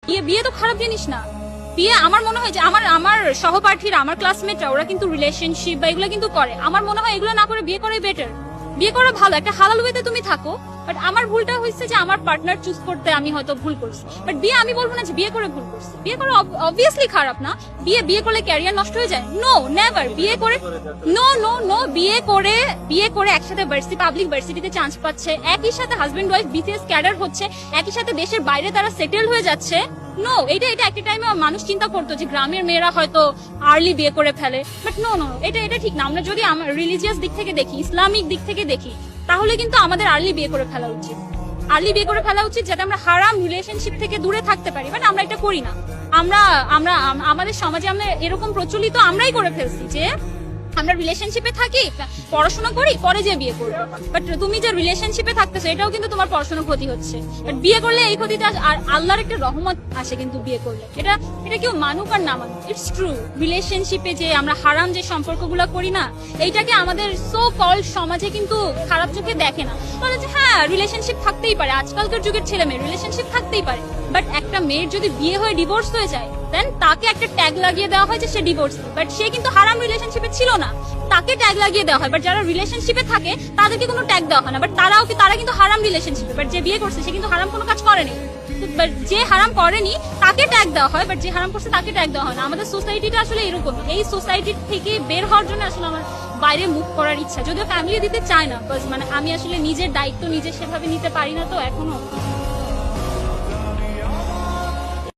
বিয়ে বিয়ে তো খারাপ জিনিস না। বিয়ে আমার মনে হয় যে আমার আমার সহপাঠীরা, আমার ক্লাসমেটরা, ওরা কিন্তু রিলেশনশিপ বা এগুলো কিন্তু করে। আমার মনে হয় এগুলো না করে বিয়ে করে বেটার। বিয়ে করা ভালো, একটা হালাল ওয়েতে তুমি থাকো। বাট আমার ভুলটা হয়েছে যে আমার পার্টনার চুজ করতে আমি হয়তো ভুল করছি। বাট বিয়ে আমি বলবো না যে বিয়ে করে ভুল করছি। বিয়ে করে অবভিয়াসলি খারাপ না। বিয়ে করলে ক্যারিয়ার নষ্ট হয়ে যায়? No, never. বিয়ে করে নো, বিয়ে করে একসাথে পাবলিক ভার্সিটিতে চান্স পাচ্ছে, একই সাথে হাজবেন্ড ওয়াইফ বিসিএস ক্যাডার হচ্ছে, একই সাথে দেশের বাইরে তারা সেটেল হয়ে যাচ্ছে। নো, এটা একটা টাইমে মানুষ চিন্তা করতো যে গ্রামের মেয়েরা হয়তো আর্লি বিয়ে করে ফেলে। বাট নো, এটা ঠিক না। আমরা যদি রিলিজিয়াস দিক থেকে দেখি, ইসলামিক দিক থেকে দেখি, তাহলে কিন্তু আমাদের আর্লি বিয়ে করে ফেলা উচিত। আর্লি বিয়ে করে ফেলা উচিত যাতে আমরা হারাম রিলেশনশিপ থেকে দূরে থাকতে পারি। বাট আমরা এটা করি না। আমাদের সমাজে আমরা এরকম প্রচলিত আমরাই করে ফেলছি যে আমরা রিলেশনশিপে থাকি, পড়াশোনা করি, পরে যে বিয়ে করবো। বাট তুমি যে রিলেশনশিপে থাকতেছো এটাও কিন্তু তোমার পড়াশোনার ক্ষতি হচ্ছে। বাট বিয়ে করলে এই ক্ষতিটা, আর আল্লাহর একটা রহমত আসে কিন্তু বিয়ে করলে। এটা কেউ মানুক আর না মানুক, ইটস ট্রু। রিলেশনশিপে যে আমরা হারাম যে সম্পর্কগুলো করি না, এইটাকে আমাদের সো কল সমাজে কিন্তু খারাপ চোখে দেখে না। বলে যে হ্যাঁ, রিলেশনশিপ থাকতেই পারে, আজকালকার যুগের ছেলে মেয়ে রিলেশনশিপ থাকতেই পারে। বাট একটা মেয়ের যদি বিয়ে হয়ে ডিভোর্স হয়ে যায়, দেন তাকে একটা ট্যাগ লাগিয়ে দেওয়া হয় যে সে ডিভোর্স। বাট সে কিন্তু হারাম রিলেশনশিপে ছিল না, তাকে ট্যাগ লাগিয়ে দেওয়া হয়। বাট যারা রিলেশনশিপে থাকে তাদেরকে কোনো ট্যাগ দেওয়া হয় না। বাট তারা কিন্তু হারাম রিলেশনশিপে। বাট যে বিয়ে করছে সে কিন্তু হারাম কোনো কাজ করেনি। যে হারাম করেনি তাকে ট্যাগ দেওয়া হয়, বাট যে হারাম করছে তাকে ট্যাগ দেওয়া হয় না। আমাদের সোসাইটিটা আসলে এরকম। এই সোসাইটি থেকে বের হওয়ার জন্য আসলে আমার বাইরে মুভ করার ইচ্ছা, যদিও ফ্যামিলি দিতে চায় না। মানে আমি আসলে নিজের দায়িত্ব নিজে সেভাবে নিতে পারি না তো এখনো।